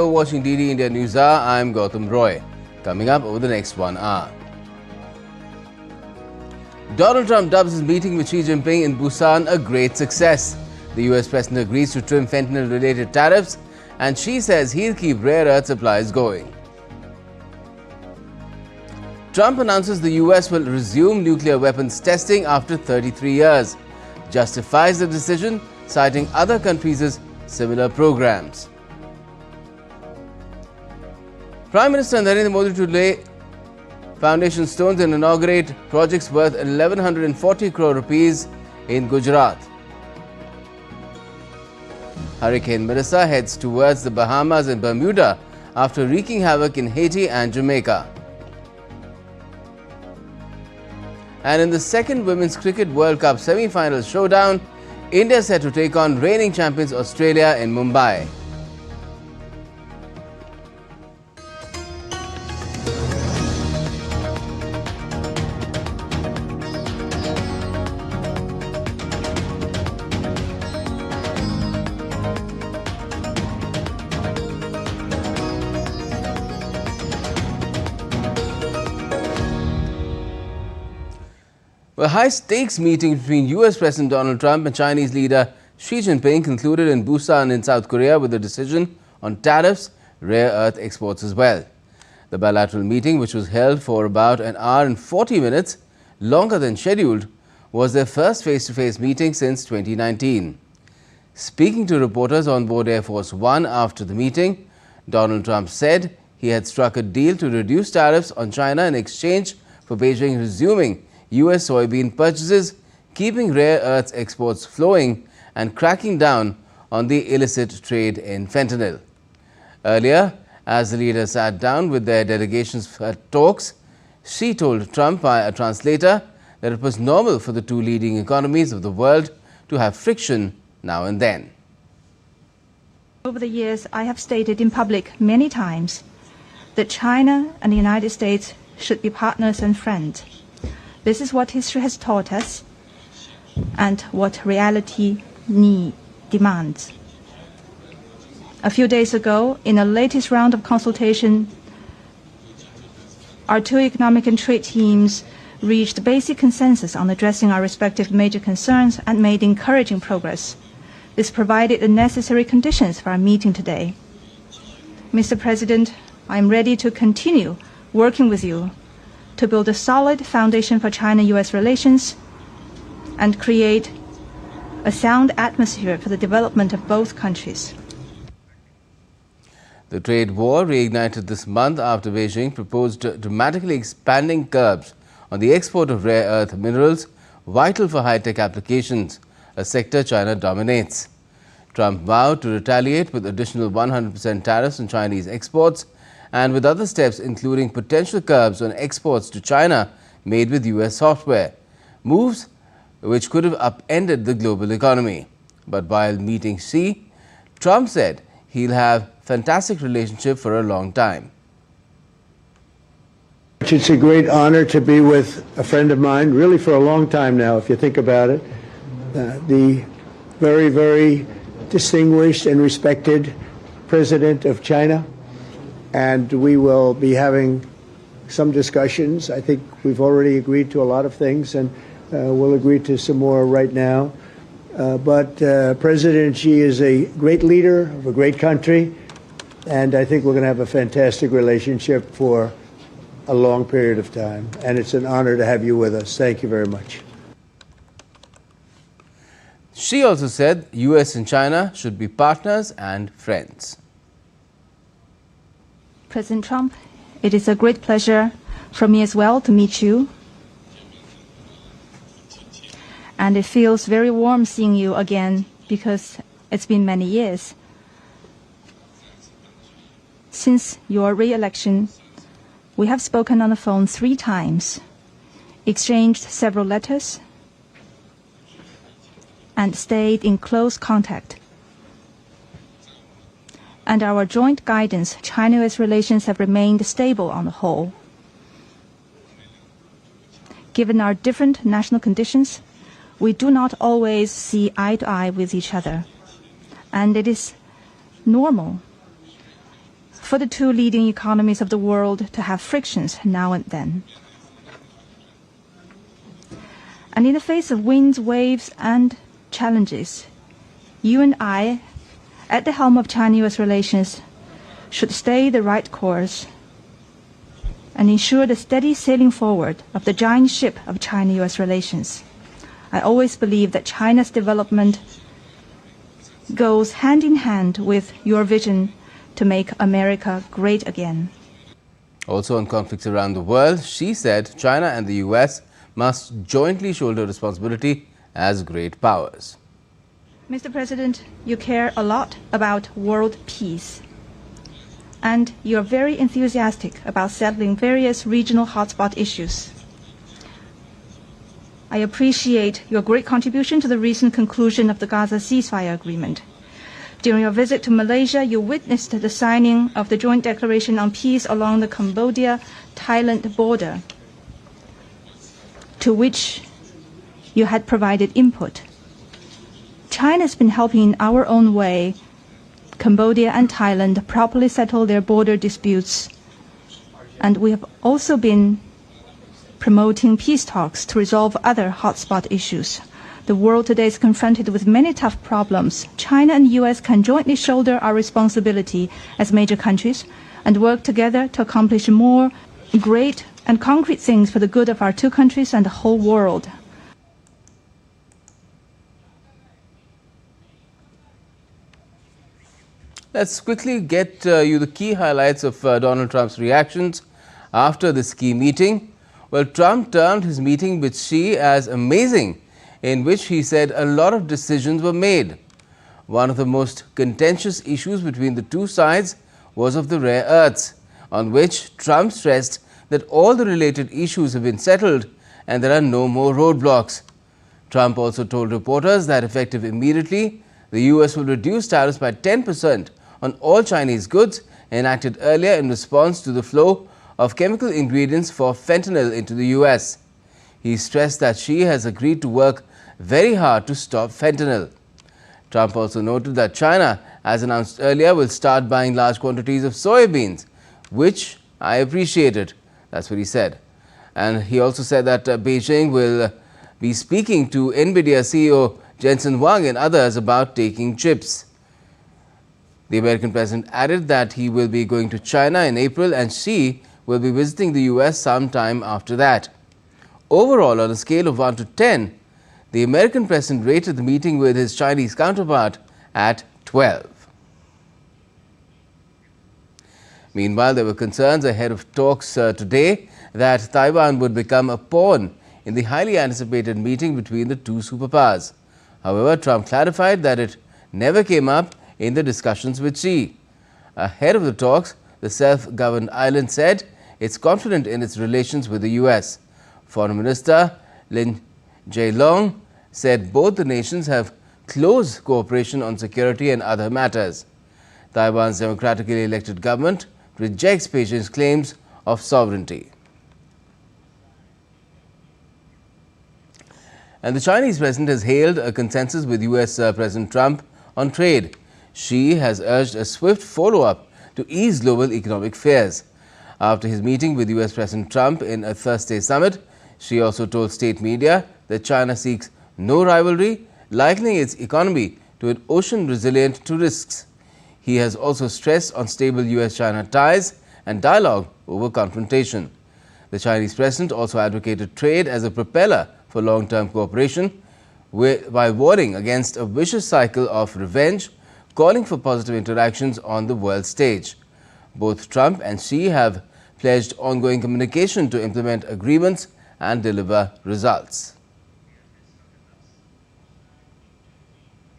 You're watching DD India Newshour. I'm Gautam Roy. Coming up over the next 1 hour. Donald Trump dubs his meeting with Xi Jinping in Busan a great success. The US President agrees to trim fentanyl-related tariffs, and Xi says he'll keep rare earth supplies going. Trump announces the US will resume nuclear weapons testing after 33 years. Justifies the decision, citing other countries' similar programs. Prime Minister Narendra Modi to lay foundation stones and inaugurate projects worth 1,140 crore rupees in Gujarat. Hurricane Melissa heads towards the Bahamas and Bermuda after wreaking havoc in Haiti and Jamaica. And in the second Women's Cricket World Cup semi-final showdown, India set to take on reigning champions Australia in Mumbai. A high-stakes meeting between US President Donald Trump and Chinese leader Xi Jinping concluded in Busan in South Korea with a decision on tariffs, rare earth exports as well. The bilateral meeting, which was held for about an hour and 40 minutes, longer than scheduled, was their first face-to-face meeting since 2019. Speaking to reporters on board Air Force One after the meeting, Donald Trump said he had struck a deal to reduce tariffs on China in exchange for Beijing resuming US soybean purchases, keeping rare earths exports flowing and cracking down on the illicit trade in fentanyl. Earlier, as the leaders sat down with their delegations for talks, Xi told Trump by a translator that it was normal for the two leading economies of the world to have friction now and then. Over the years, I have stated in public many times that China and the United States should be partners and friends. This is what history has taught us and what reality demands. A few days ago, in the latest round of consultation, our two economic and trade teams reached basic consensus on addressing our respective major concerns and made encouraging progress. This provided the necessary conditions for our meeting today. Mr. President, I am ready to continue working with you to build a solid foundation for China-US relations and create a sound atmosphere for the development of both countries. The trade war reignited this month after Beijing proposed dramatically expanding curbs on the export of rare earth minerals, vital for high-tech applications, a sector China dominates. Trump vowed to retaliate with additional 100% tariffs on Chinese exports and with other steps including potential curbs on exports to China made with US software, moves which could have upended the global economy. But while meeting Xi, Trump said he'll have fantastic relationship for a long time. It's a great honor to be with a friend of mine, really for a long time now, if you think about it. The very, very distinguished and respected President of China. And we will be having some discussions. I think we've already agreed to a lot of things, and we'll agree to some more right now. But President Xi is a great leader of a great country, and I think we're going to have a fantastic relationship for a long period of time. And it's an honor to have you with us. Thank you very much. Xi also said US and China should be partners and friends. President Trump, it is a great pleasure for me as well to meet you. And it feels very warm seeing you again because it's been many years. Since your re-election, we have spoken on the phone 3 times, exchanged several letters, and stayed in close contact. And our joint guidance, China-US relations have remained stable on the whole. Given our different national conditions, we do not always see eye to eye with each other. And it is normal for the two leading economies of the world to have frictions now and then. And in the face of winds, waves, and challenges, you and I, at the helm of China-US relations, should stay the right course and ensure the steady sailing forward of the giant ship of China-US relations. I always believe that China's development goes hand in hand with your vision to make America great again. Also on conflicts around the world, she said China and the US must jointly shoulder responsibility as great powers. Mr. President, you care a lot about world peace, and you are very enthusiastic about settling various regional hotspot issues. I appreciate your great contribution to the recent conclusion of the Gaza ceasefire agreement. During your visit to Malaysia, you witnessed the signing of the Joint Declaration on Peace along the Cambodia-Thailand border, to which you had provided input. China has been helping in our own way Cambodia and Thailand properly settle their border disputes, and we have also been promoting peace talks to resolve other hotspot issues. The world today is confronted with many tough problems. China and the US can jointly shoulder our responsibility as major countries and work together to accomplish more great and concrete things for the good of our two countries and the whole world. Let's quickly get you the key highlights of Donald Trump's reactions after this key meeting. Well, Trump termed his meeting with Xi as amazing, in which he said a lot of decisions were made. One of the most contentious issues between the two sides was of the rare earths, on which Trump stressed that all the related issues have been settled and there are no more roadblocks. Trump also told reporters that effective immediately, the US will reduce tariffs by 10% on all Chinese goods enacted earlier in response to the flow of chemical ingredients for fentanyl into the US. He stressed that Xi has agreed to work very hard to stop fentanyl. Trump also noted that China, as announced earlier, will start buying large quantities of soybeans, which I appreciated. That's what he said. And he also said that Beijing will be speaking to NVIDIA CEO Jensen Huang and others about taking chips. The American president added that he will be going to China in April and Xi will be visiting the US sometime after that. Overall, on a scale of 1 to 10, the American president rated the meeting with his Chinese counterpart at 12. Meanwhile, there were concerns ahead of talks today that Taiwan would become a pawn in the highly anticipated meeting between the two superpowers. However, Trump clarified that it never came up in the discussions with Xi. Ahead of the talks, the self-governed island said it's confident in its relations with the US. Foreign Minister Lin Jae-long said both the nations have close cooperation on security and other matters. Taiwan's democratically elected government rejects Beijing's claims of sovereignty. And the Chinese president has hailed a consensus with US President Trump on trade. Xi has urged a swift follow-up to ease global economic fears. After his meeting with US President Trump in a Thursday summit, Xi also told state media that China seeks no rivalry, likening its economy to an ocean resilient to risks. He has also stressed on stable US-China ties and dialogue over confrontation. The Chinese president also advocated trade as a propeller for long-term cooperation, while warning against a vicious cycle of revenge, calling for positive interactions on the world stage. Both Trump and Xi have pledged ongoing communication to implement agreements and deliver results.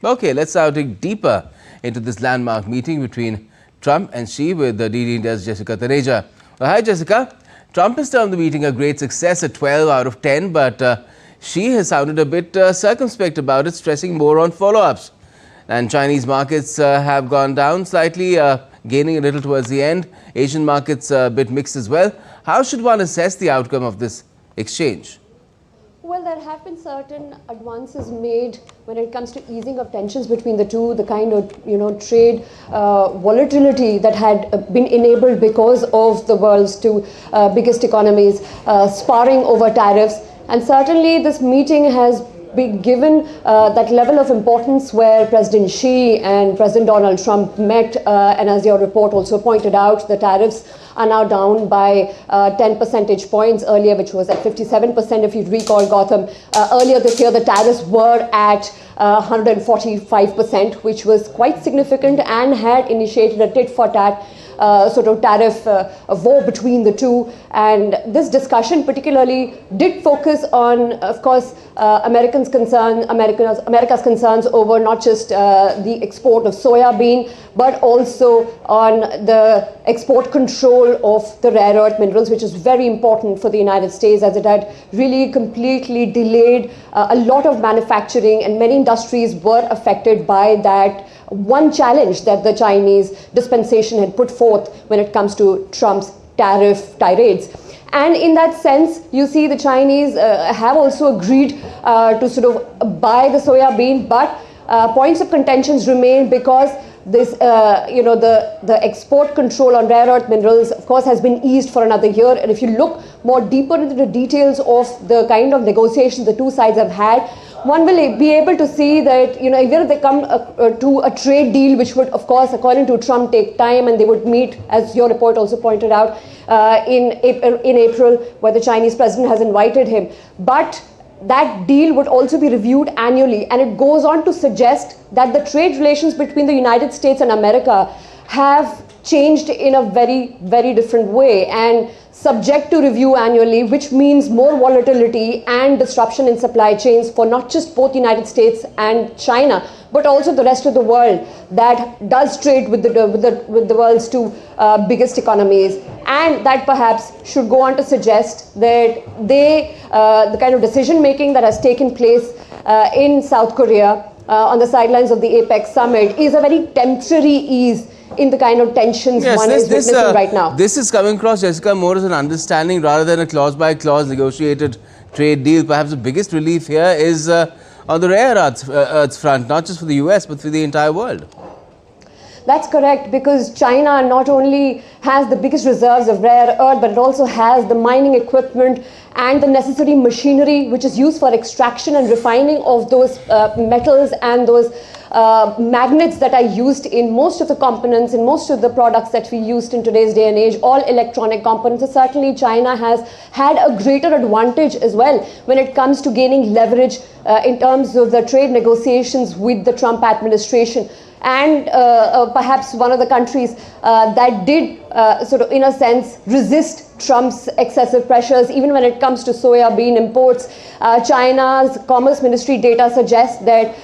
Okay, let's now dig deeper into this landmark meeting between Trump and Xi with the DD India's Jessica Taneja. Well, hi, Jessica. Trump has termed the meeting a great success at 12 out of 10, but Xi has sounded a bit circumspect about it, stressing more on follow-ups. And Chinese markets have gone down slightly, gaining a little towards the end. Asian markets a bit mixed as well. How should one assess the outcome of this exchange? Well, there have been certain advances made when it comes to easing of tensions between the two, the kind of trade volatility that had been enabled because of the world's two biggest economies sparring over tariffs. And certainly this meeting has been given that level of importance where President Xi and President Donald Trump met, and as your report also pointed out, the tariffs are now down by 10 percentage points earlier, which was at 57%. If you recall, Gautam, earlier this year, the tariffs were at 145%, which was quite significant and had initiated a tit-for-tat sort of tariff war between the two. And this discussion particularly did focus on, of course, America's concerns over not just the export of soya bean, but also on the export control of the rare earth minerals, which is very important for the United States, as it had really completely delayed a lot of manufacturing, and many industries were affected by that one challenge that the Chinese dispensation had put forth when it comes to Trump's tariff tirades. And in that sense, you see the Chinese have also agreed to sort of buy the soya bean, but points of contentions remain because this, the export control on rare earth minerals, of course, has been eased for another year. And if you look more deeper into the details of the kind of negotiations the two sides have had, one will be able to see that, even if they come to a trade deal, which would, of course, according to Trump, take time, and they would meet, as your report also pointed out, in April, where the Chinese president has invited him. But that deal would also be reviewed annually, and it goes on to suggest that the trade relations between the United States and America have changed in a very, very different way and subject to review annually, which means more volatility and disruption in supply chains for not just both the United States and China, but also the rest of the world that does trade with the world's two biggest economies. And that perhaps should go on to suggest that the kind of decision making that has taken place in South Korea on the sidelines of the APEC summit is a very temporary ease in the kind of tensions one is witnessing right now. This is coming across, Jessica, more as an understanding rather than a clause-by-clause negotiated trade deal. Perhaps the biggest relief here is on the rare earths front, not just for the US, but for the entire world. That's correct, because China not only has the biggest reserves of rare earth, but it also has the mining equipment and the necessary machinery which is used for extraction and refining of those metals and those magnets that are used in most of the components, in most of the products that we use in today's day and age, all electronic components. So certainly China has had a greater advantage as well when it comes to gaining leverage in terms of the trade negotiations with the Trump administration. And perhaps one of the countries that did sort of, in a sense, resist Trump's excessive pressures, even when it comes to soya bean imports. China's Commerce Ministry data suggests that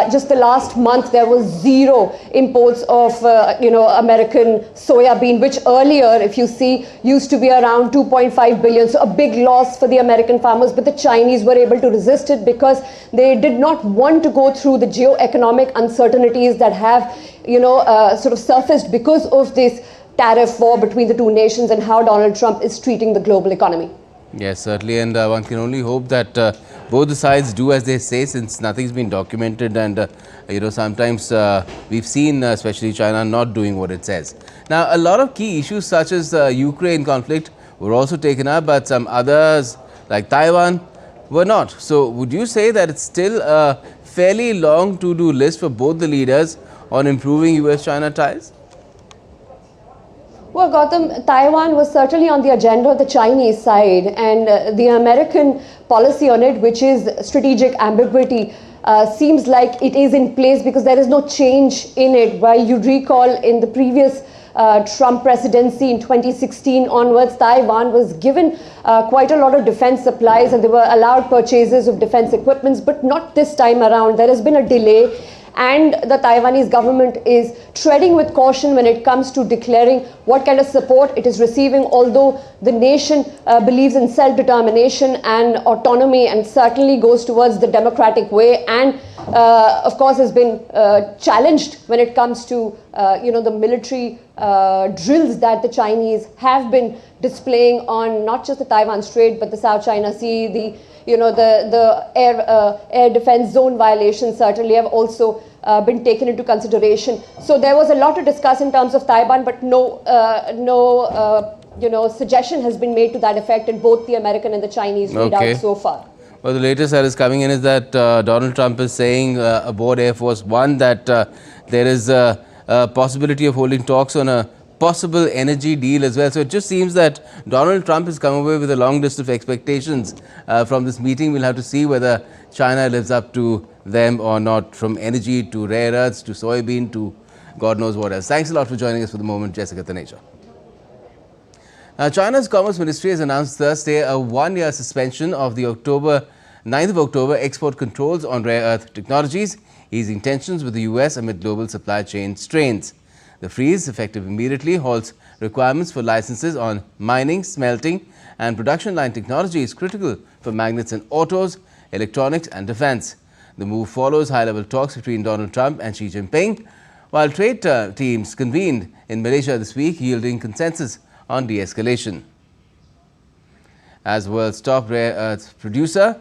just the last month there was zero imports of American soya bean, which earlier, if you see, used to be around 2.5 billion. So a big loss for the American farmers, but the Chinese were able to resist it because they did not want to go through the geo-economic uncertainties that have sort of surfaced because of this tariff war between the two nations and how Donald Trump is treating the global economy. Yes, certainly, and one can only hope that both the sides do as they say, since nothing's been documented, and sometimes we've seen especially China not doing what it says. Now, a lot of key issues such as the Ukraine conflict were also taken up, but some others like Taiwan were not. So would you say that it's still a fairly long to-do list for both the leaders on improving US-China ties? Well, Gautam, Taiwan was certainly on the agenda of the Chinese side, and the American policy on it, which is strategic ambiguity, seems like it is in place because there is no change in it. While you recall in the previous Trump presidency in 2016 onwards, Taiwan was given quite a lot of defense supplies and they were allowed purchases of defense equipments, but not this time around. There has been a delay. And the Taiwanese government is treading with caution when it comes to declaring what kind of support it is receiving, although the nation believes in self-determination and autonomy and certainly goes towards the democratic way and, of course, has been challenged when it comes to the military drills that the Chinese have been displaying on not just the Taiwan Strait but the South China Sea, the air defense zone violations certainly have also been taken into consideration. So there was a lot to discuss in terms of Taiwan, but no suggestion has been made to that effect in both the American and the Chinese readouts so far. Well, the latest that is coming in is that Donald Trump is saying aboard Air Force One that there is a possibility of holding talks on a possible energy deal as well. So it just seems that Donald Trump has come away with a long list of expectations from this meeting. We'll have to see whether China lives up to them or not, from energy to rare earths to soybean to God knows what else. Thanks a lot for joining us for the moment, Jessica Taneja. Now, China's Commerce Ministry has announced Thursday a one-year suspension of the 9th of October export controls on rare earth technologies, easing tensions with the US amid global supply chain strains. The freeze, effective immediately, halts requirements for licenses on mining, smelting and production line technologies critical for magnets in autos, electronics and defense. The move follows high-level talks between Donald Trump and Xi Jinping, while trade teams convened in Malaysia this week, yielding consensus on de-escalation. As world's top rare earth producer,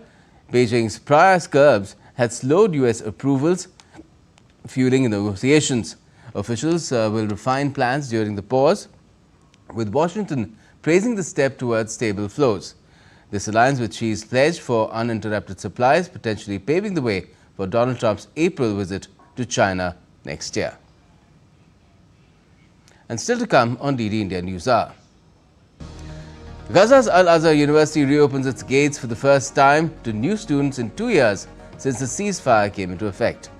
Beijing's prior curbs had slowed US approvals, fueling negotiations. Officials will refine plans during the pause, with Washington praising the step towards stable flows. This aligns with Xi's pledge for uninterrupted supplies, potentially paving the way for Donald Trump's April visit to China next year. And still to come on DD India Newshour. Gaza's Al-Azhar University reopens its gates for the first time to new students in 2 years since the ceasefire came into effect.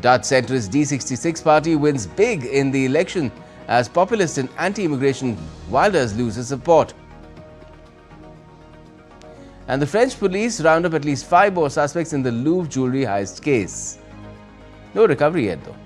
Dutch centrist D66 party wins big in the election as populist and anti-immigration Wilders loses support. And the French police round up at least 5 more suspects in the Louvre jewellery heist case. No recovery yet though.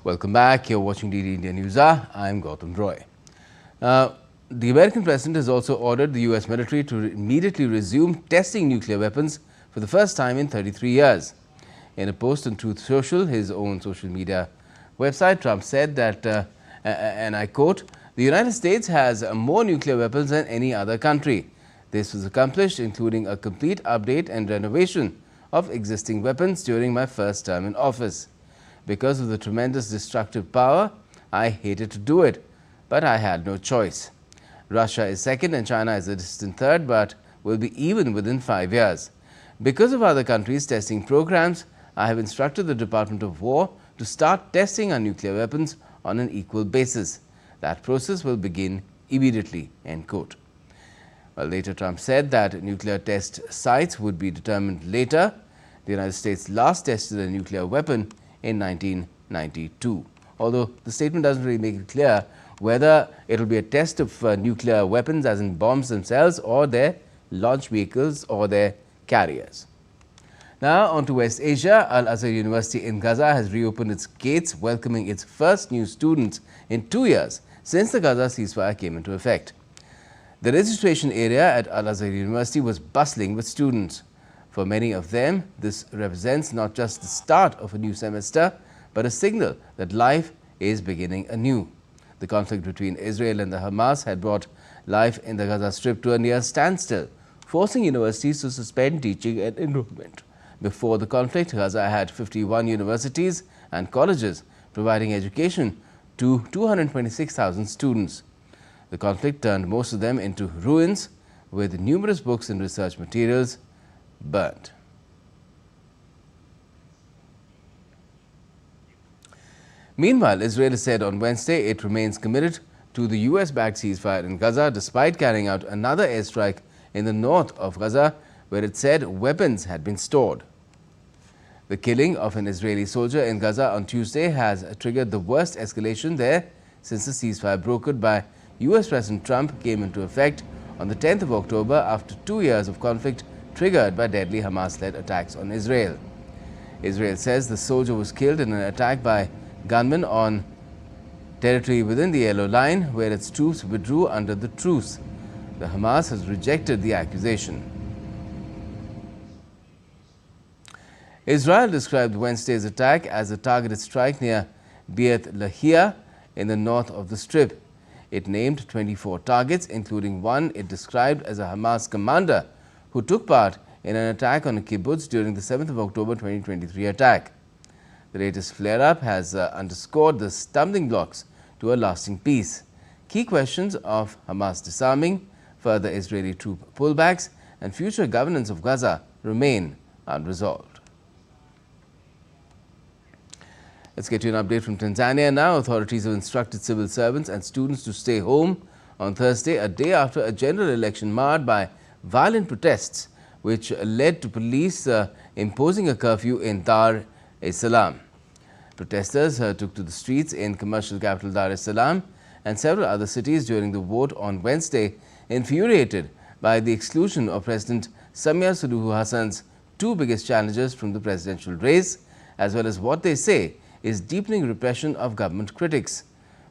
Welcome back. You're watching DD India Newshour. I'm Gautam Roy. The American president has also ordered the US military to immediately resume testing nuclear weapons for the first time in 33 years. In a post on Truth Social, his own social media website, Trump said that, and I quote, "The United States has more nuclear weapons than any other country. This was accomplished including a complete update and renovation of existing weapons during my first term in office. Because of the tremendous destructive power, I hated to do it, but I had no choice. Russia is second and China is a distant third, but will be even within 5 years. Because of other countries' testing programs, I have instructed the Department of War to start testing our nuclear weapons on an equal basis. That process will begin immediately." End quote. Well, later Trump said that nuclear test sites would be determined later. The United States last tested a nuclear weapon in 1992. Although the statement doesn't really make it clear whether it will be a test of nuclear weapons, as in bombs themselves, or their launch vehicles or their carriers. Now on to West Asia. Al-Azhar University in Gaza has reopened its gates, welcoming its first new students in 2 years since the Gaza ceasefire came into effect. The registration area at Al-Azhar University was bustling with students. For many of them, this represents not just the start of a new semester, but a signal that life is beginning anew. The conflict between Israel and the Hamas had brought life in the Gaza Strip to a near standstill, forcing universities to suspend teaching and enrollment. Before the conflict, Gaza had 51 universities and colleges providing education to 226,000 students. The conflict turned most of them into ruins, with numerous books and research materials burnt. Meanwhile, Israel said on Wednesday it remains committed to the US-backed ceasefire in Gaza despite carrying out another airstrike in the north of Gaza where it said weapons had been stored. The killing of an Israeli soldier in Gaza on Tuesday has triggered the worst escalation there since the ceasefire brokered by US President Trump came into effect on the 10th of October after 2 years of conflict triggered by deadly Hamas-led attacks on Israel. Israel says the soldier was killed in an attack by gunmen on territory within the Yellow Line, where its troops withdrew under the truce. The Hamas has rejected the accusation. Israel described Wednesday's attack as a targeted strike near Beit Lahia in the north of the Strip. It named 24 targets, including one it described as a Hamas commander who took part in an attack on a kibbutz during the 7th of October 2023 attack. The latest flare-up has underscored the stumbling blocks to a lasting peace. Key questions of Hamas disarming, further Israeli troop pullbacks and future governance of Gaza remain unresolved. Let's get you an update from Tanzania now. Authorities have instructed civil servants and students to stay home on Thursday, a day after a general election marred by violent protests, which led to police imposing a curfew in Dar es Salaam. Protesters took to the streets in commercial capital Dar es Salaam and several other cities during the vote on Wednesday, infuriated by the exclusion of President Samia Suluhu Hassan's two biggest challengers from the presidential race, as well as what they say is deepening repression of government critics.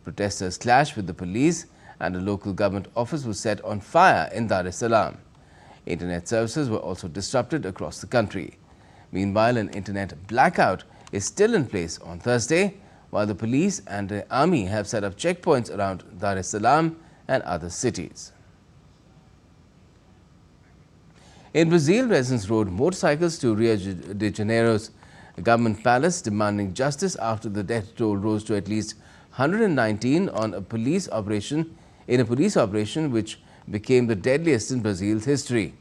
Protesters clashed with the police and a local government office was set on fire in Dar es Salaam. Internet services were also disrupted across the country. Meanwhile, an internet blackout is still in place on Thursday, while the police and the army have set up checkpoints around Dar es Salaam and other cities. In Brazil, residents rode motorcycles to Rio de Janeiro's government palace demanding justice after the death toll rose to at least 119 on a police operation which became the deadliest in Brazil's history.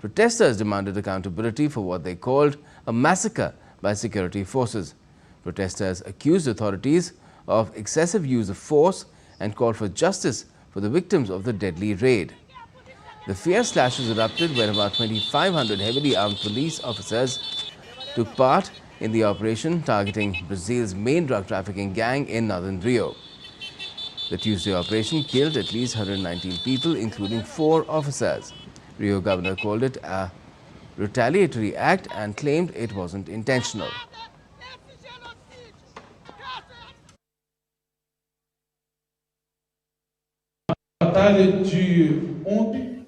Protesters demanded accountability for what they called a massacre by security forces. Protesters accused authorities of excessive use of force and called for justice for the victims of the deadly raid. The fierce clashes erupted when about 2,500 heavily armed police officers took part in the operation targeting Brazil's main drug trafficking gang in northern Rio. The Tuesday operation killed at least 119 people, including 4 officers. Rio governor called it a retaliatory act and claimed it wasn't intentional.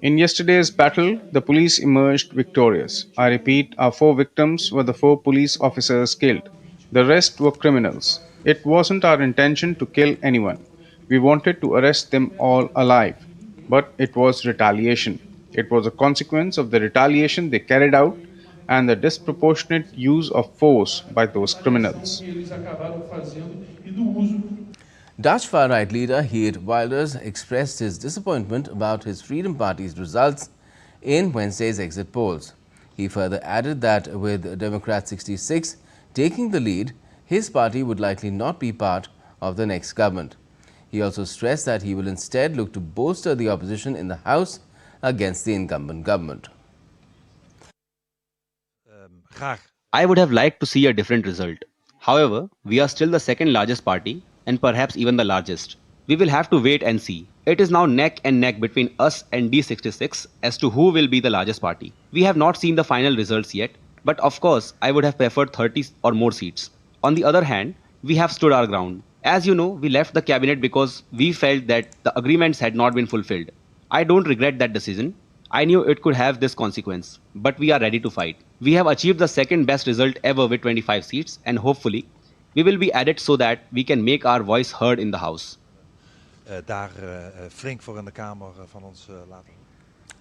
In yesterday's battle, the police emerged victorious. I repeat, our 4 victims were the 4 police officers killed. The rest were criminals. It wasn't our intention to kill anyone. We wanted to arrest them all alive. But it was retaliation. It was a consequence of the retaliation they carried out and the disproportionate use of force by those criminals. Dutch far-right leader Geert Wilders expressed his disappointment about his Freedom Party's results in Wednesday's exit polls. He further added that with Democrat 66 taking the lead, his party would likely not be part of the next government. He also stressed that he will instead look to bolster the opposition in the House against the incumbent government. I would have liked to see a different result. However, we are still the second largest party and perhaps even the largest. We will have to wait and see. It is now neck and neck between us and D66 as to who will be the largest party. We have not seen the final results yet, but of course, I would have preferred 30 or more seats. On the other hand, we have stood our ground. As you know, we left the cabinet because we felt that the agreements had not been fulfilled. I don't regret that decision. I knew it could have this consequence, but we are ready to fight. We have achieved the second best result ever with 25 seats and hopefully we will be added so that we can make our voice heard in the House.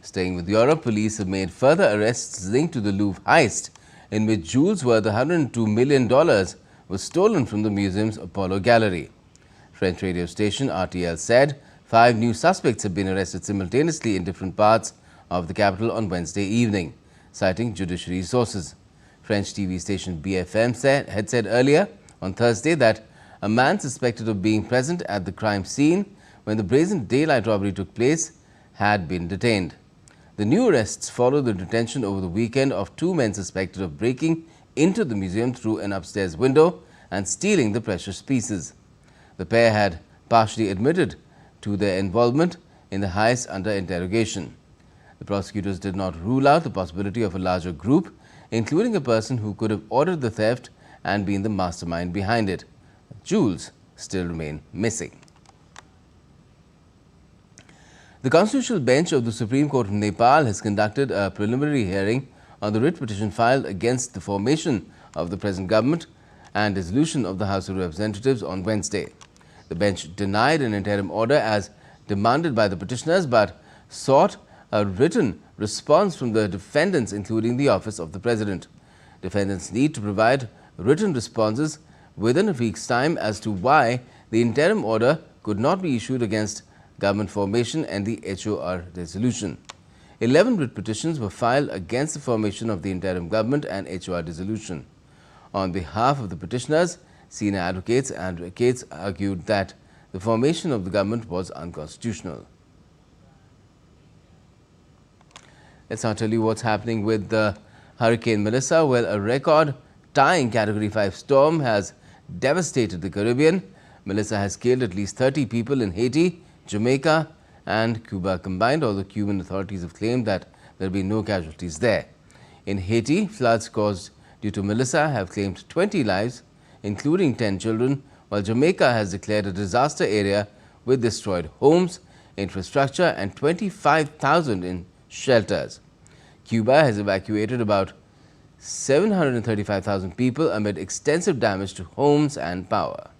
Staying with Europe, police have made further arrests linked to the Louvre heist, in which jewels worth $102 million was stolen from the museum's Apollo Gallery. French radio station RTL said 5 new suspects have been arrested simultaneously in different parts of the capital on Wednesday evening, citing judiciary sources. French TV station BFM had said earlier on Thursday that A man suspected of being present at the crime scene when the brazen daylight robbery took place had been detained. The new arrests follow the detention over the weekend of two men suspected of breaking into the museum through an upstairs window and stealing the precious pieces. The pair had partially admitted to their involvement in the heist under interrogation. The prosecutors did not rule out the possibility of a larger group, including a person who could have ordered the theft and been the mastermind behind it. Jewels still remain missing. The Constitutional Bench of the Supreme Court of Nepal has conducted a preliminary hearing on the writ petition filed against the formation of the present government and dissolution of the House of Representatives on Wednesday. The bench denied an interim order as demanded by the petitioners but sought a written response from the defendants, including the Office of the President. Defendants need to provide written responses within a week's time as to why the interim order could not be issued against government formation and the HOR dissolution. 11 writ petitions were filed against the formation of the interim government and HOR dissolution. On behalf of the petitioners, senior advocates and advocates argued that the formation of the government was unconstitutional. Let's now tell you what's happening with the Hurricane Melissa. Well, a record-tying Category 5 storm has devastated the Caribbean. Melissa has killed at least 30 people in Haiti, Jamaica and Cuba combined, although Cuban authorities have claimed that there will be no casualties there. In Haiti, floods caused due to Melissa have claimed 20 lives, including 10 children, while Jamaica has declared a disaster area with destroyed homes, infrastructure and 25,000 in shelters. Cuba has evacuated about 735,000 people amid extensive damage to homes and power.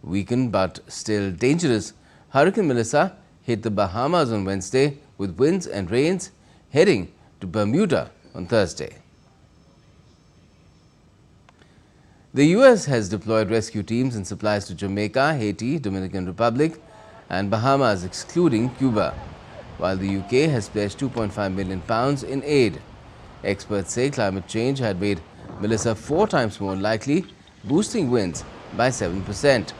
Weakened but still dangerous, Hurricane Melissa hit the Bahamas on Wednesday with winds and rains heading to Bermuda on Thursday. The US has deployed rescue teams and supplies to Jamaica, Haiti, Dominican Republic and Bahamas, excluding Cuba, while the UK has pledged £2.5 million in aid. Experts say climate change had made Melissa 4 times more likely, boosting winds by 7%.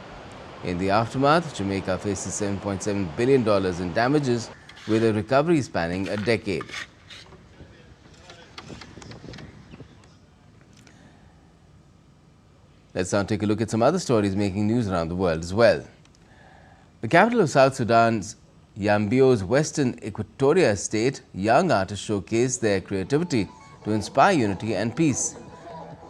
In the aftermath, Jamaica faces $7.7 billion in damages, with a recovery spanning a decade. Let's now take a look at some other stories making news around the world as well. The capital of South Sudan's Yambio's Western Equatoria state, young artists showcased their creativity to inspire unity and peace.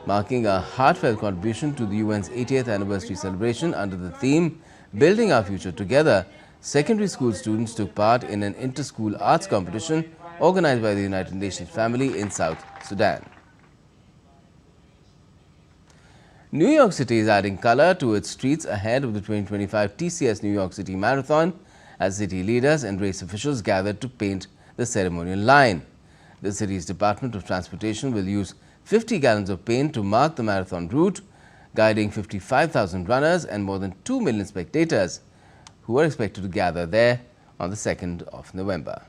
Marking a heartfelt contribution to the UN's 80th anniversary celebration under the theme Building Our Future Together, secondary school students took part in an inter-school arts competition organized by the United Nations Family in South Sudan. New York City is adding color to its streets ahead of the 2025 TCS New York City Marathon as city leaders and race officials gathered to paint the ceremonial line. The city's Department of Transportation will use 50 gallons of paint to mark the marathon route, guiding 55,000 runners and more than 2 million spectators who are expected to gather there on the 2nd of November.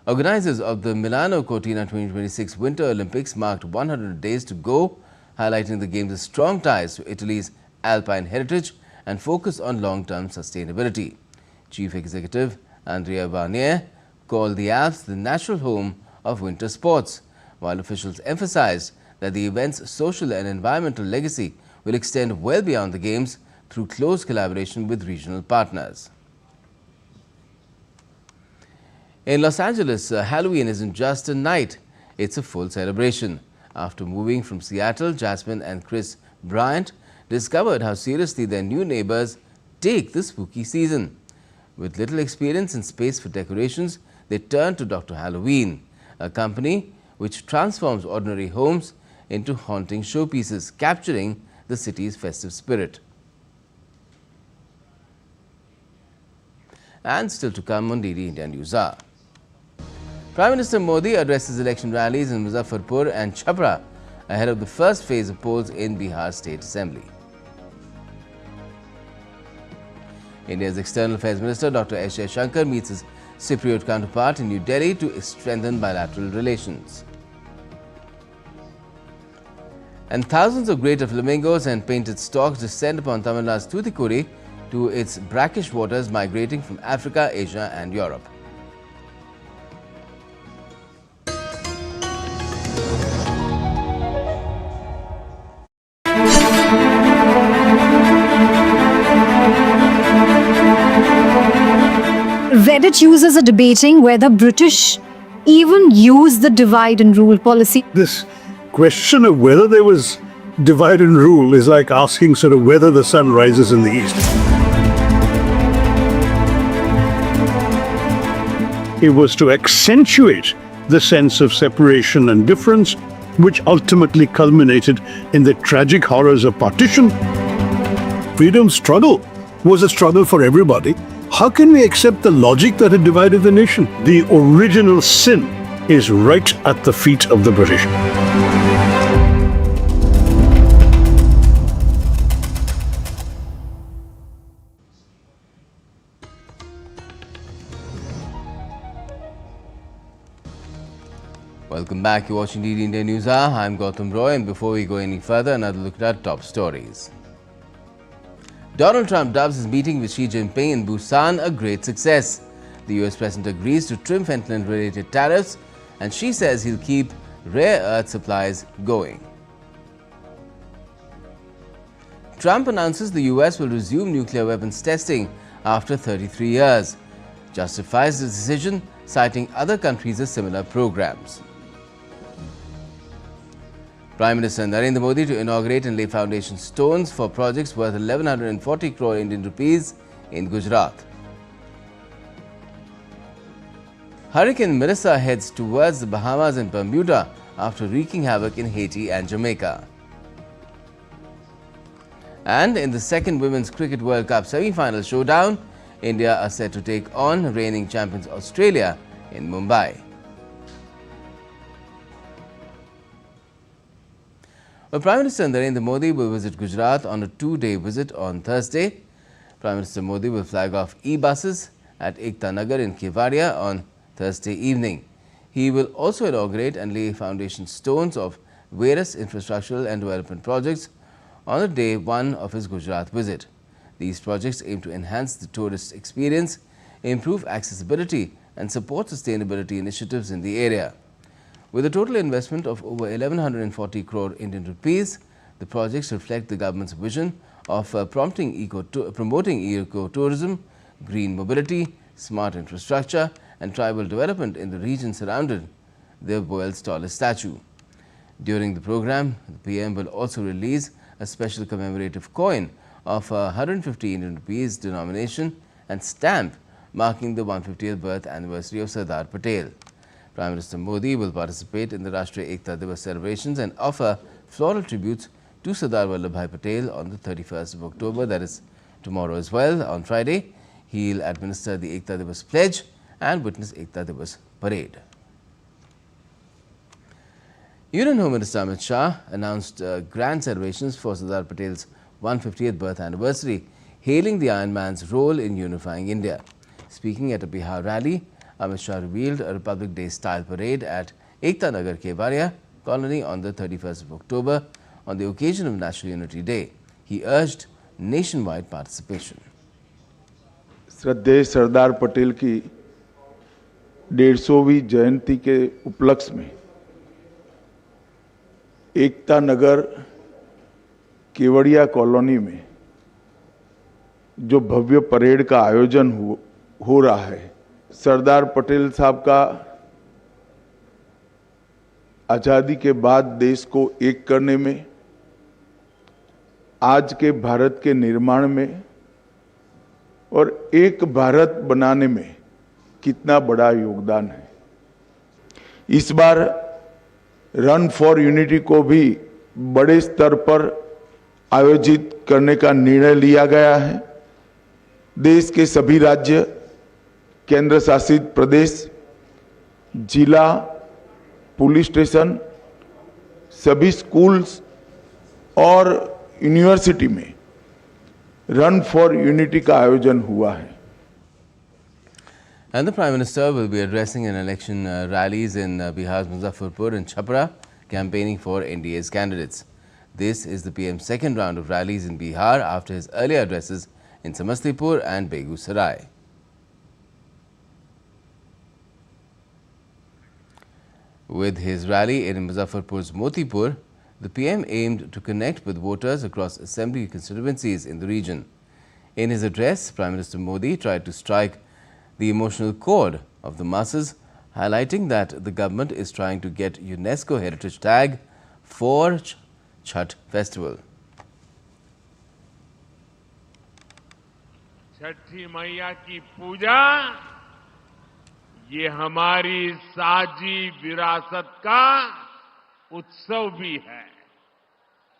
Organizers of the Milano Cortina 2026 Winter Olympics marked 100 days to go, highlighting the game's strong ties to Italy's alpine heritage and focus on long-term sustainability. Chief Executive Andrea Barnier called the Alps the natural home of winter sports, while officials emphasized that the event's social and environmental legacy will extend well beyond the Games through close collaboration with regional partners. In Los Angeles, Halloween isn't just a night, it's a full celebration. After moving from Seattle, Jasmine and Chris Bryant discovered how seriously their new neighbors take the spooky season. With little experience and space for decorations, they turned to Dr. Halloween, a company which transforms ordinary homes into haunting showpieces, capturing the city's festive spirit. And still to come on DD India Newshour. Prime Minister Modi addresses election rallies in Muzaffarpur and Chhapra ahead of the first phase of polls in Bihar State Assembly. India's External Affairs Minister Dr. S. Jaishankar meets his Cypriot counterpart in New Delhi to strengthen bilateral relations. And thousands of greater flamingos and painted storks descend upon Tamil Nadu's Tuticorin to its brackish waters, migrating from Africa, Asia and Europe. Reddit users are debating whether British even used the divide and rule policy. This question of whether there was divide and rule is like asking sort of whether the sun rises in the east. It was to accentuate the sense of separation and difference, which ultimately culminated in the tragic horrors of partition. Freedom struggle was a struggle for everybody. How can we accept the logic that had divided the nation? The original sin is right at the feet of the British. Welcome back. You're watching DD India Newshour. I'm Gautam Roy, and before we go any further, another look at top stories. Donald Trump dubs his meeting with Xi Jinping in Busan a great success. The US President agrees to trim fentanyl-related tariffs, and Xi says he'll keep rare earth supplies going. Trump announces the US will resume nuclear weapons testing after 33 years. Justifies the decision, citing other countries' similar programs. Prime Minister Narendra Modi to inaugurate and lay foundation stones for projects worth 1140 crore Indian rupees in Gujarat. Hurricane Melissa heads towards the Bahamas and Bermuda after wreaking havoc in Haiti and Jamaica. And in the second Women's Cricket World Cup semi-final showdown, India are set to take on reigning champions Australia in Mumbai. Well, Prime Minister Narendra Modi will visit Gujarat on a two-day visit on Thursday. Prime Minister Modi will flag off e-buses at Ekta Nagar in Kevadia on Thursday evening. He will also inaugurate and lay foundation stones of various infrastructural and development projects on the day one of his Gujarat visit. These projects aim to enhance the tourist experience, improve accessibility and support sustainability initiatives in the area. With a total investment of over 1140 crore Indian rupees, the projects reflect the government's vision of promoting ecotourism, green mobility, smart infrastructure and tribal development in the region surrounded the world's tallest statue. During the program, the PM will also release a special commemorative coin of 150 Indian rupees denomination and stamp marking the 150th birth anniversary of Sardar Patel. Prime Minister Modi will participate in the Rashtriya Ekta Divas celebrations and offer floral tributes to Sardar Vallabhbhai Patel on the 31st of October, that is tomorrow as well. On Friday, he will administer the Ekta Divas pledge and witness Ekta Divas parade. Union Home Minister Amit Shah announced grand celebrations for Sardar Patel's 150th birth anniversary, hailing the Iron Man's role in unifying India. Speaking at a Bihar rally, Amit Shah revealed a Republic Day style parade at Ekta Nagar Kevadia colony on the 31st of October on the occasion of National Unity Day. He urged nationwide participation. श्रद्धेय सरदार पटेल की 150वीं जयंती के उपलक्ष्य में Ekta Nagar Kevadia colony में जो भव्य parade का आयोजन हो रहा है, सरदार पटेल साहब का आजादी के बाद देश को एक करने में, आज के भारत के निर्माण में और एक भारत बनाने में कितना बड़ा योगदान है। इस बार रन फॉर यूनिटी को भी बड़े स्तर पर आयोजित करने का निर्णय लिया गया है। देश के सभी राज्य, केंद्र शासित प्रदेश, जिला, पुलिस स्टेशन, सभी स्कूल्स और यूनिवर्सिटी में रन फॉर यूनिटी का आयोजन हुआ है। And the Prime Minister will be addressing an election rallies in Bihar's Muzaffarpur and Chhapra, campaigning for NDA's candidates. This is the PM's second round of rallies in Bihar after his earlier addresses in Samastipur and Begusarai. With his rally in Muzaffarpur's Motipur, the PM aimed to connect with voters across assembly constituencies in the region. In his address, Prime Minister Modi tried to strike the emotional chord of the masses, highlighting that the government is trying to get UNESCO heritage tag for Chhath festival. छठी मैया की पूजा ये हमारी साझी विरासत का उत्सव भी है।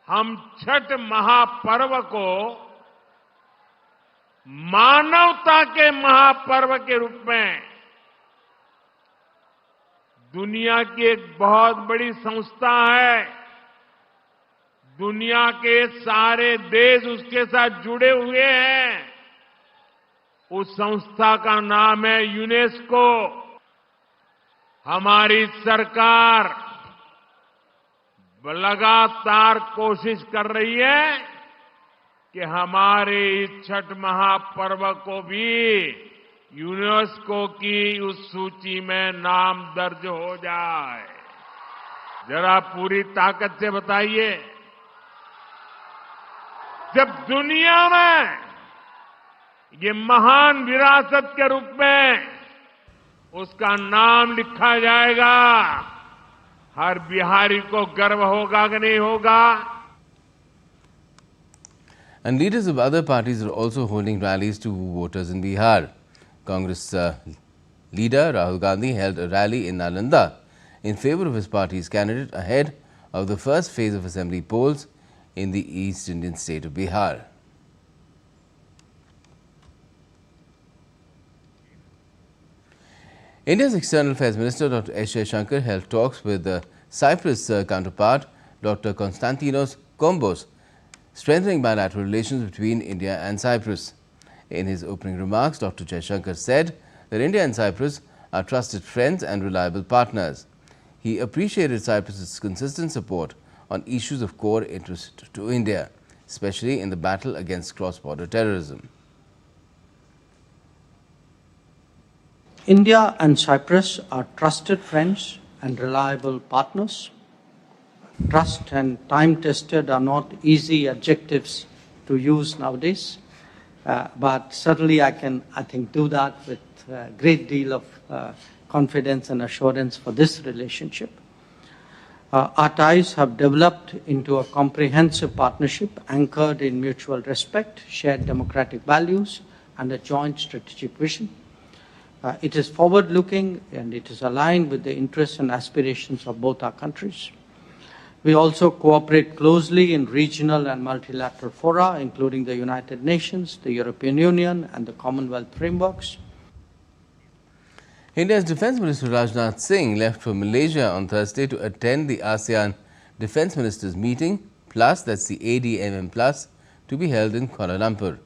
हम छठ महापर्व को मानवता के महापर्व के रूप में दुनिया की एक बहुत बड़ी संस्था है, दुनिया के सारे देश उसके साथ जुड़े हुए हैं। उस संस्था का नाम है यूनेस्को। हमारी सरकार लगातार कोशिश कर रही है कि हमारे इस छठ महापर्व को भी यूनेस्को की उस सूची में नाम दर्ज हो जाए। जरा पूरी ताकत से बताइए, जब दुनिया में ये महान विरासत के रूप में उसका नाम लिखा जाएगा, हर बिहारी को गर्व होगा कि नहीं होगा? And leaders of other parties are also holding rallies to voters in Bihar. Congress leader Rahul Gandhi held a rally in Nalanda in favor of his party's candidate ahead of the first phase of assembly polls in the East Indian state of Bihar. India's External Affairs Minister Dr. S. Jaishankar held talks with Cyprus counterpart Dr. Konstantinos Kombos, strengthening bilateral relations between India and Cyprus. In his opening remarks, Dr. Jaishankar said that India and Cyprus are trusted friends and reliable partners. He appreciated Cyprus's consistent support on issues of core interest to India, especially in the battle against cross-border terrorism. India and Cyprus are trusted friends and reliable partners. Trust and time-tested are not easy adjectives to use nowadays, but certainly I think, do that with a great deal of confidence and assurance for this relationship. Our ties have developed into a comprehensive partnership anchored in mutual respect, shared democratic values, and a joint strategic vision. It is forward-looking and it is aligned with the interests and aspirations of both our countries. We also cooperate closely in regional and multilateral fora, including the United Nations, the European Union, and the Commonwealth frameworks. India's Defence Minister Rajnath Singh left for Malaysia on Thursday to attend the ASEAN Defence Ministers meeting, plus that's the ADMM Plus, to be held in Kuala Lumpur.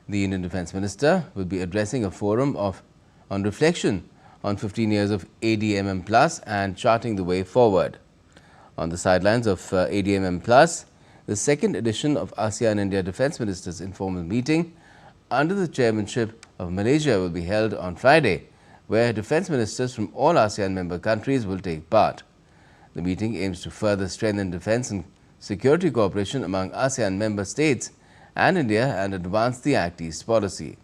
The Indian Defence Minister will be addressing a forum on reflection on 15 years of ADMM Plus and charting the way forward. On the sidelines of ADMM Plus, the second edition of ASEAN-India Defence Ministers informal meeting under the chairmanship of Malaysia will be held on Friday, where defence ministers from all ASEAN member countries will take part. The meeting aims to further strengthen defence and security cooperation among ASEAN member states and India and advance the Act East policy.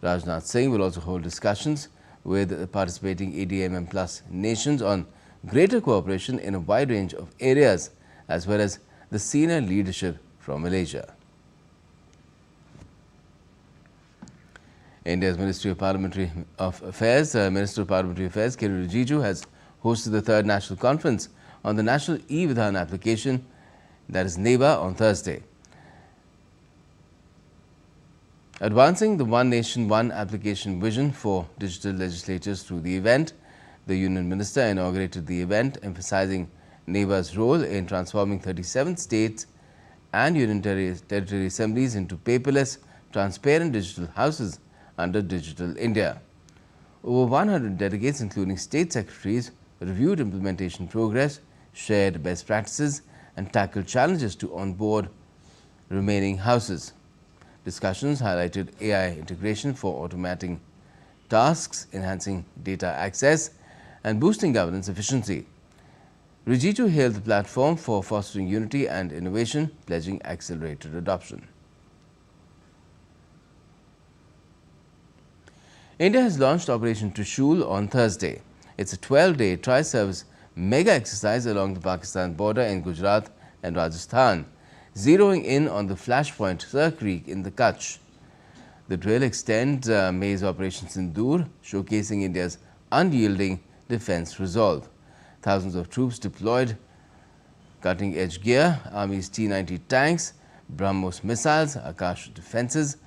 Rajnath Singh will also hold discussions with the participating ADMM Plus nations on greater cooperation in a wide range of areas, as well as the senior leadership from Malaysia. India's Ministry of Parliamentary Affairs, Minister of Parliamentary Affairs Kiren Rijiju has hosted the third national conference on the National E-Vidhan application, that is NEVA, on Thursday. Advancing the One Nation, One Application vision for digital legislatures through the event, the Union Minister inaugurated the event, emphasizing NEVA's role in transforming 37 states and Union Territory Assemblies into paperless, transparent digital houses under Digital India. Over 100 delegates, including state secretaries, reviewed implementation progress, shared best practices and tackle challenges to onboard remaining houses. Discussions highlighted AI integration for automating tasks, enhancing data access, and boosting governance efficiency. Rijitu hailed the platform for fostering unity and innovation, pledging accelerated adoption. India has launched Operation Trishul on Thursday. It's a 12-day tri-service mega exercise along the Pakistan border in Gujarat and Rajasthan, zeroing in on the flashpoint Sir Creek in the Kutch. The drill extends May's Operation Sindoor, showcasing India's unyielding defence resolve. Thousands of troops deployed, cutting-edge gear, Army's T-90 tanks, BrahMos missiles, Akash defences,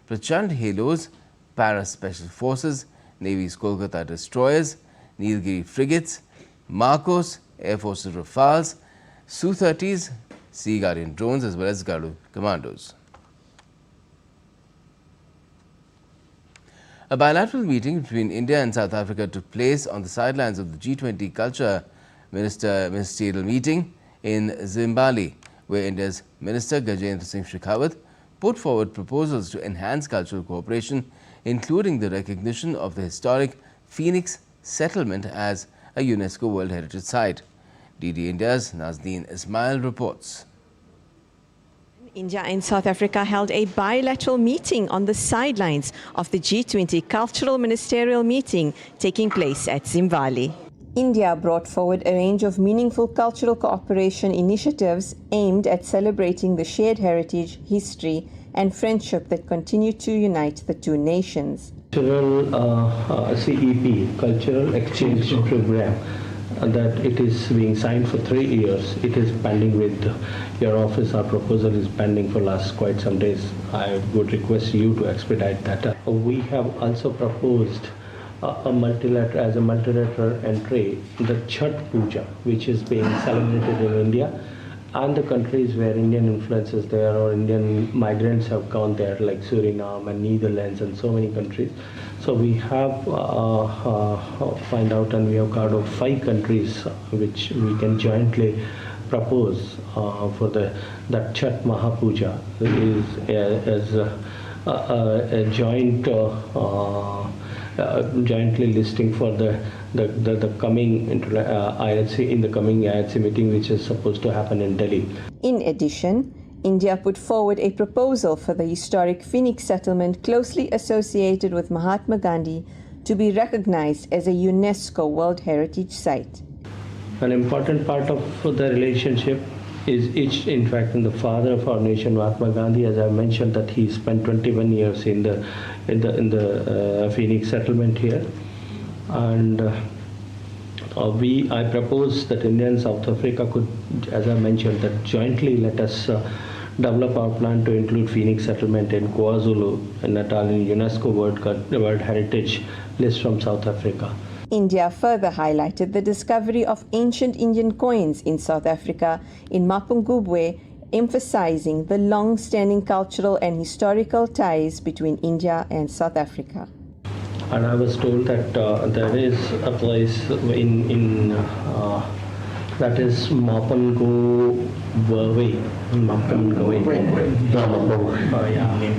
Prachand halos, Para-Special Forces, Navy's Kolkata destroyers, Nilgiri frigates, Marcos, Air Force's Rafales, Su-30s, Sea Guardian drones as well as Garu commandos. A bilateral meeting between India and South Africa took place on the sidelines of the G20 Culture Ministerial meeting in Zimbabwe, where India's Minister Gajendra Singh Shekhawat put forward proposals to enhance cultural cooperation, including the recognition of the historic Phoenix settlement as a UNESCO World Heritage Site. DD India's Nazdeen Ismail reports. India and South Africa held a bilateral meeting on the sidelines of the G20 Cultural Ministerial meeting taking place at Zimbabwe. India brought forward a range of meaningful cultural cooperation initiatives aimed at celebrating the shared heritage, history, and friendship that continue to unite the two nations. Cultural CEP, Cultural Exchange Program, that it is being signed for 3 years. It is pending with your office. Our proposal is pending for last quite some days. I would request you to expedite that. We have also proposed a multilateral entry, the Chhath Puja, which is being celebrated in India and the countries where Indian influence is there or Indian migrants have gone there, like Suriname and Netherlands and so many countries. So we have find out and we have carved out 5 countries which we can jointly propose for that Chhath Mahapuja is a joint jointly listing for the coming ILC in the coming ILC meeting, which is supposed to happen in Delhi. In addition, India put forward a proposal for the historic Phoenix settlement closely associated with Mahatma Gandhi to be recognized as a UNESCO World Heritage Site. An important part of the relationship is in fact, the father of our nation, Mahatma Gandhi, as I mentioned, that he spent 21 years in the Phoenix settlement here, and I propose that India and South Africa could, as I mentioned, that jointly let us develop our plan to include Phoenix settlement in KwaZulu and Natal in UNESCO World Heritage list from South Africa. India further highlighted the discovery of ancient Indian coins in South Africa in Mapungubwe, emphasizing the long-standing cultural and historical ties between India and South Africa. And I was told that there is a place in that is Mapungubwe.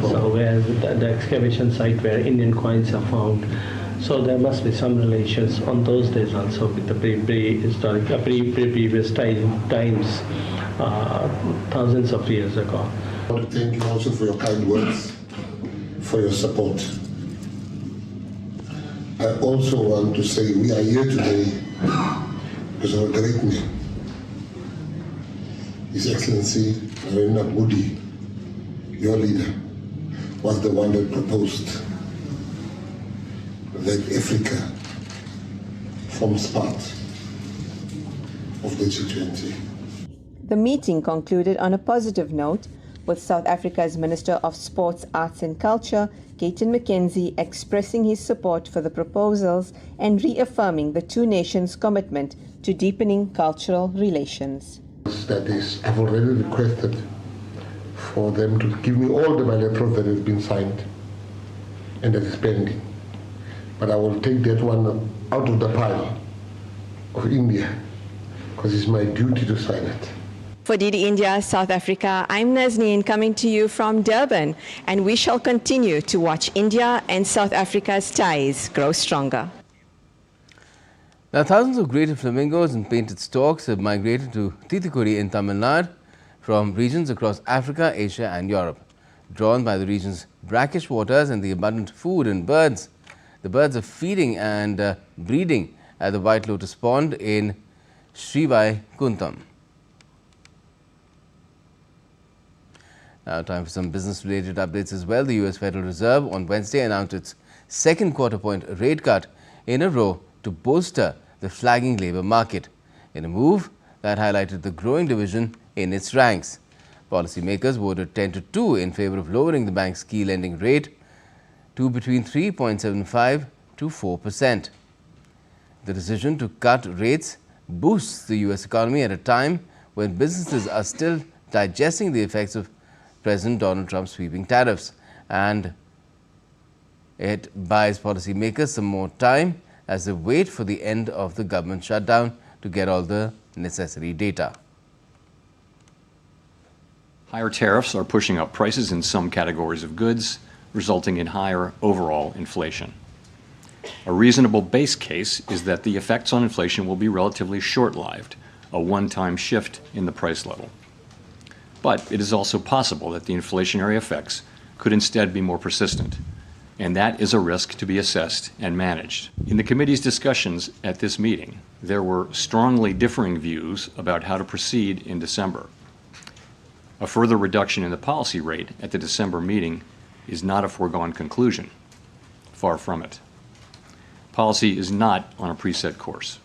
So where the excavation site where Indian coins are found. So there must be some relations on those days also with the previous times, thousands of years ago. I want to thank you also for your kind words, for your support. I also want to say we are here today because of a great man, His Excellency Narendra Modi, your leader, was the one that proposed that Africa forms part of the G20. The meeting concluded on a positive note, with South Africa's Minister of Sports, Arts and Culture, Gayton McKenzie, expressing his support for the proposals and reaffirming the two nations' commitment to deepening cultural relations. That is, I've already requested for them to give me all the bilaterals that have been signed and that is pending. But I will take that one out of the pile of India because it's my duty to sign it. For DD India, South Africa, I'm Nazneen coming to you from Durban, and we shall continue to watch India and South Africa's ties grow stronger. Now, thousands of greater flamingos and painted storks have migrated to Thoothukudi in Tamil Nadu from regions across Africa, Asia and Europe. Drawn by the region's brackish waters and the abundant food and birds, the birds are feeding and breeding at the White Lotus Pond in Srivaikuntam. Now, time for some business-related updates as well. The U.S. Federal Reserve on Wednesday announced its second quarter-point rate cut in a row to bolster the flagging labour market, in a move that highlighted the growing division in its ranks. Policymakers voted 10-2 in favour of lowering the bank's key lending rate to between 3.75% to 4%. The decision to cut rates boosts the U.S. economy at a time when businesses are still digesting the effects of President Donald Trump's sweeping tariffs, and it buys policymakers some more time as they wait for the end of the government shutdown to get all the necessary data. Higher tariffs are pushing up prices in some categories of goods, resulting in higher overall inflation. A reasonable base case is that the effects on inflation will be relatively short-lived, a one-time shift in the price level. But it is also possible that the inflationary effects could instead be more persistent, and that is a risk to be assessed and managed. In the committee's discussions at this meeting, there were strongly differing views about how to proceed in December. A further reduction in the policy rate at the December meeting is not a foregone conclusion. Far from it. Policy is not on a preset course.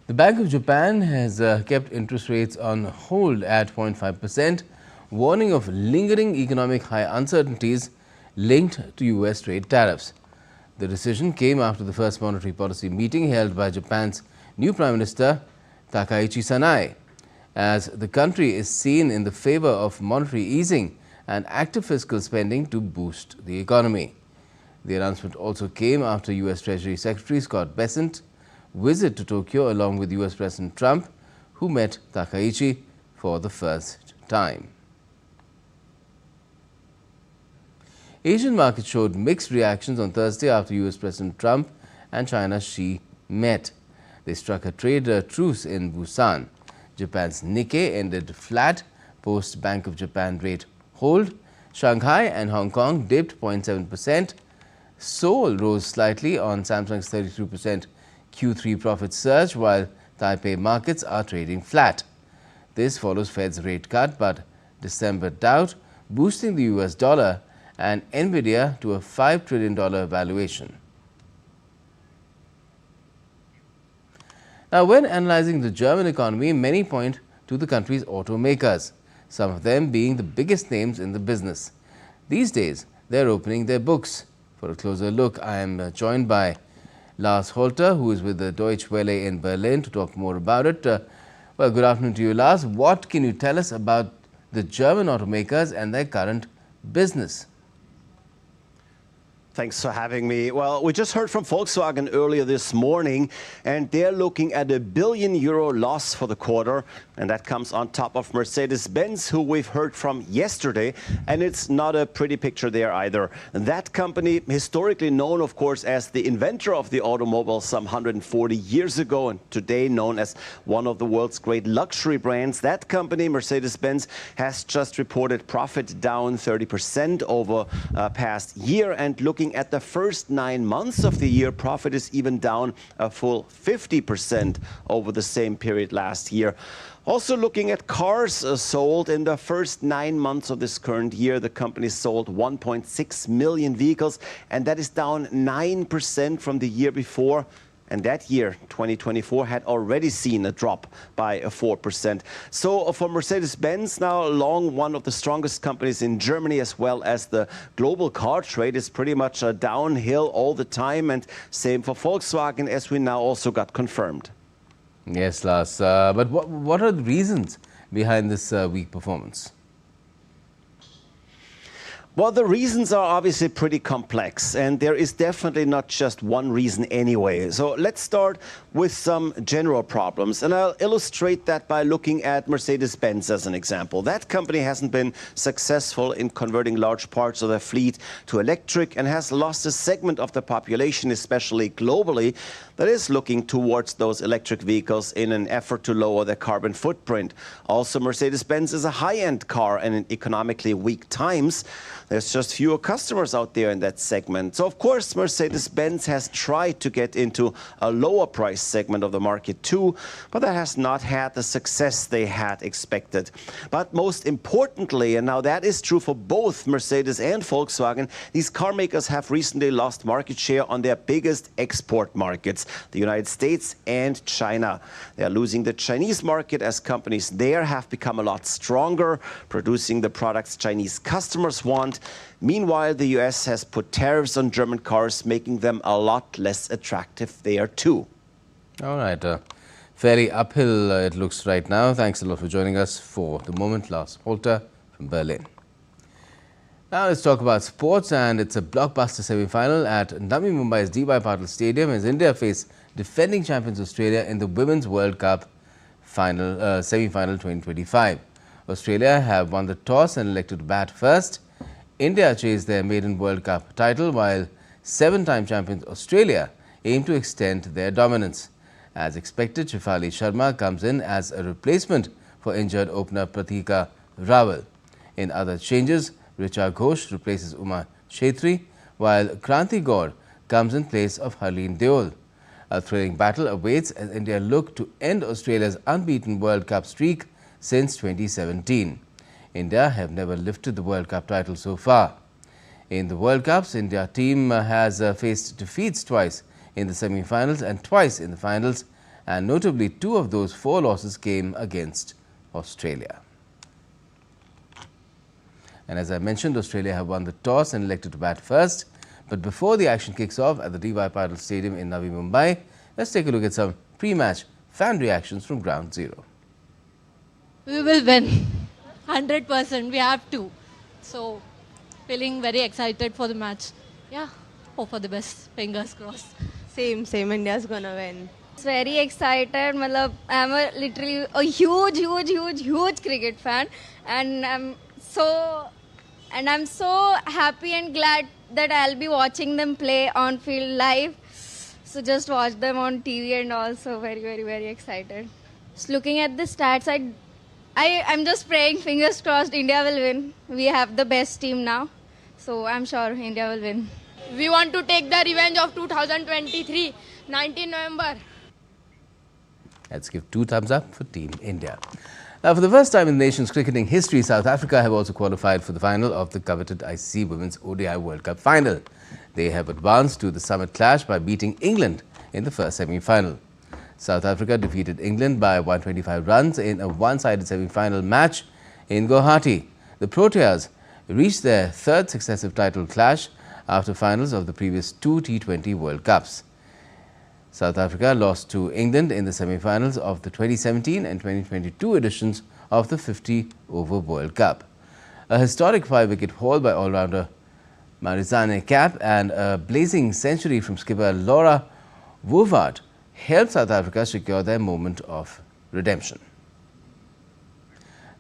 The Bank of Japan has kept interest rates on hold at 0.5%, warning of lingering economic high uncertainties linked to U.S. trade tariffs. The decision came after the first monetary policy meeting held by Japan's new Prime Minister Takaichi Sanae, as the country is seen in the favor of monetary easing and active fiscal spending to boost the economy. The announcement also came after U.S. Treasury Secretary Scott Bessent visit to Tokyo along with U.S. President Trump, who met Takaichi for the first time. Asian markets showed mixed reactions on Thursday after U.S. President Trump and China's Xi met. They struck a trade truce in Busan. Japan's Nikkei ended flat post Bank of Japan rate hold. Shanghai and Hong Kong dipped 0.7%. Seoul rose slightly on Samsung's 32% Q3 profit surge, while Taipei markets are trading flat. This follows Fed's rate cut, but December doubt boosting the US dollar and Nvidia to a $5 trillion valuation. Now, when analyzing the German economy, many point to the country's automakers, some of them being the biggest names in the business. These days, they're opening their books. For a closer look, I am joined by Lars Holter, who is with the Deutsche Welle in Berlin, to talk more about it. Well, good afternoon to you, Lars. What can you tell us about the German automakers and their current business? Thanks for having me. Well, we just heard from Volkswagen earlier this morning, and they're looking at a €1 billion loss for the quarter, and that comes on top of Mercedes-Benz, who we've heard from yesterday, and it's not a pretty picture there either. That company, historically known, of course, as the inventor of the automobile some 140 years ago, and today known as one of the world's great luxury brands, that company, Mercedes-Benz, has just reported profit down 30% over past year, and looking at the first 9 months of the year, profit is even down a full 50% over the same period last year. Also looking at cars sold in the first 9 months of this current year, the company sold 1.6 million vehicles, and that is down 9% from the year before. And that year, 2024, had already seen a drop by 4%. So for Mercedes-Benz, now along one of the strongest companies in Germany, as well as the global car trade, is pretty much downhill all the time. And same for Volkswagen, as we now also got confirmed. Yes, Lars. But what are the reasons behind this weak performance? Well, the reasons are obviously pretty complex, and there is definitely not just one reason anyway. So let's start with some general problems, and I'll illustrate that by looking at Mercedes-Benz as an example. That company hasn't been successful in converting large parts of their fleet to electric and has lost a segment of the population, especially globally, that is looking towards those electric vehicles in an effort to lower their carbon footprint. Also, Mercedes-Benz is a high-end car, and in economically weak times, there's just fewer customers out there in that segment. So, of course, Mercedes-Benz has tried to get into a lower price segment of the market too, but that has not had the success they had expected. But most importantly, and now that is true for both Mercedes and Volkswagen, these car makers have recently lost market share on their biggest export markets, the United States and China. They are losing the Chinese market as companies there have become a lot stronger, producing the products Chinese customers want. Meanwhile, the US has put tariffs on German cars, making them a lot less attractive there too. All right. Fairly uphill it looks right now. Thanks a lot for joining us for the moment. Lars Holter from Berlin. Now let's talk about sports, and it's a blockbuster semi-final at Navi Mumbai's D.Y. Patil Stadium as India face defending champions Australia in the Women's World Cup final semi-final 2025. Australia have won the toss and elected to bat first. India chased their maiden World Cup title, while seven-time champions Australia aim to extend their dominance. As expected, Shefali Sharma comes in as a replacement for injured opener Pratika Rawal. In other changes, Richa Ghosh replaces Uma Shetri, while Kranti Gaur comes in place of Harleen Deol. A thrilling battle awaits as India look to end Australia's unbeaten World Cup streak since 2017. India have never lifted the World Cup title so far. In the World Cups, India team has faced defeats twice in the semi-finals and twice in the finals, and notably 2 of those 4 losses came against Australia. And as I mentioned, Australia have won the toss and elected to bat first. But before the action kicks off at the D.Y. Patil Stadium in Navi Mumbai, let's take a look at some pre-match fan reactions from Ground Zero. We will win. 100%. We have to. So, feeling very excited for the match. Yeah, hope for the best. Fingers crossed. Same. India's gonna win. It's very excited. I'm literally a huge cricket fan, and I'm so happy and glad that I'll be watching them play on field live. So just watch them on TV and also very excited. Just looking at the stats, I'm just praying, fingers crossed, India will win. We have the best team now, so I'm sure India will win. We want to take the revenge of 2023, 19 November. Let's give 2 thumbs up for Team India. Now, for the first time in the nation's cricketing history, South Africa have also qualified for the final of the coveted ICC Women's ODI World Cup final. They have advanced to the summit clash by beating England in the first semi-final. South Africa defeated England by 125 runs in a one-sided semi-final match in Guwahati. The Proteas reached their 3rd successive title clash after finals of the previous 2 T20 World Cups. South Africa lost to England in the semi-finals of the 2017 and 2022 editions of the 50-over World Cup. A historic 5-wicket haul by all-rounder Marizanne Kapp and a blazing century from skipper Laura Woeward helped South Africa secure their moment of redemption.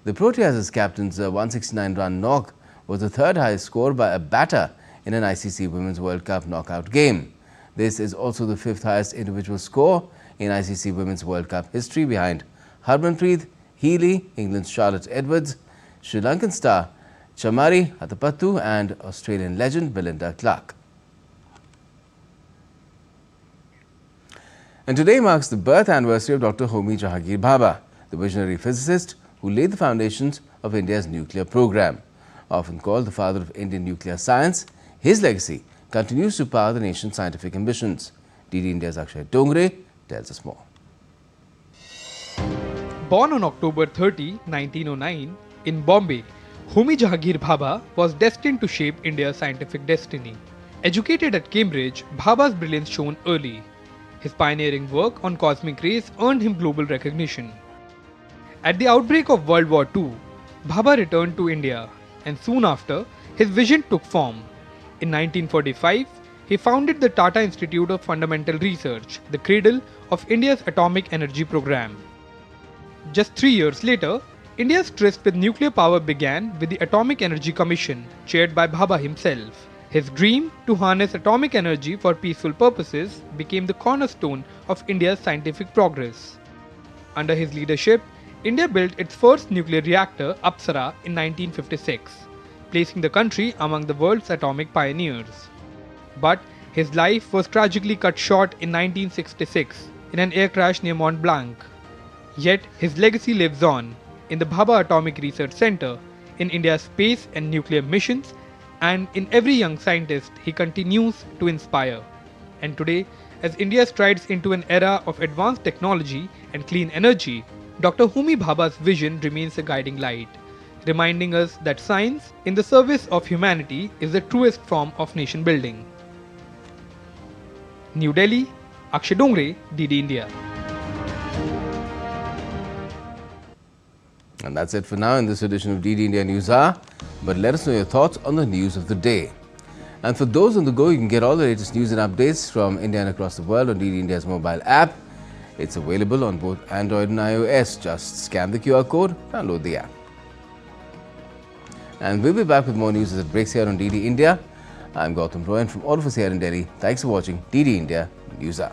The Proteas' captain's 169-run knock was the 3rd highest score by a batter in an ICC Women's World Cup knockout game. This is also the 5th highest individual score in ICC Women's World Cup history, behind Harmanpreet, Healy, England's Charlotte Edwards, Sri Lankan star Chamari Hathapattu and Australian legend Belinda Clark. And today marks the birth anniversary of Dr. Homi Jahangir Bhabha, the visionary physicist who laid the foundations of India's nuclear program. Often called the father of Indian nuclear science, his legacy continues to power the nation's scientific ambitions. DD India's Akshay Dongre tells us more. Born on October 30, 1909, in Bombay, Homi Jahangir Bhabha was destined to shape India's scientific destiny. Educated at Cambridge, Bhabha's brilliance shone early. His pioneering work on cosmic rays earned him global recognition. At the outbreak of World War II, Bhabha returned to India, and soon after, his vision took form. In 1945, he founded the Tata Institute of Fundamental Research, the cradle of India's atomic energy program. Just 3 years later, India's tryst with nuclear power began with the Atomic Energy Commission, chaired by Bhabha himself. His dream to harness atomic energy for peaceful purposes became the cornerstone of India's scientific progress. Under his leadership, India built its first nuclear reactor, Apsara, in 1956, placing the country among the world's atomic pioneers. But his life was tragically cut short in 1966 in an air crash near Mont Blanc. Yet his legacy lives on in the Bhabha Atomic Research Center, in India's space and nuclear missions, and in every young scientist he continues to inspire. And today, as India strides into an era of advanced technology and clean energy, Dr. Homi Bhabha's vision remains a guiding light, reminding us that science in the service of humanity is the truest form of nation building. New Delhi, Akshay Dongre, DD India. And that's it for now in this edition of DD India Newshour. But let us know your thoughts on the news of the day. And for those on the go, you can get all the latest news and updates from India and across the world on DD India's mobile app. It's available on both Android and iOS. Just scan the QR code, download the app. And we'll be back with more news as it breaks here on DD India. I'm Gautam Roy, and from all of us here in Delhi, thanks for watching DD India Newshour.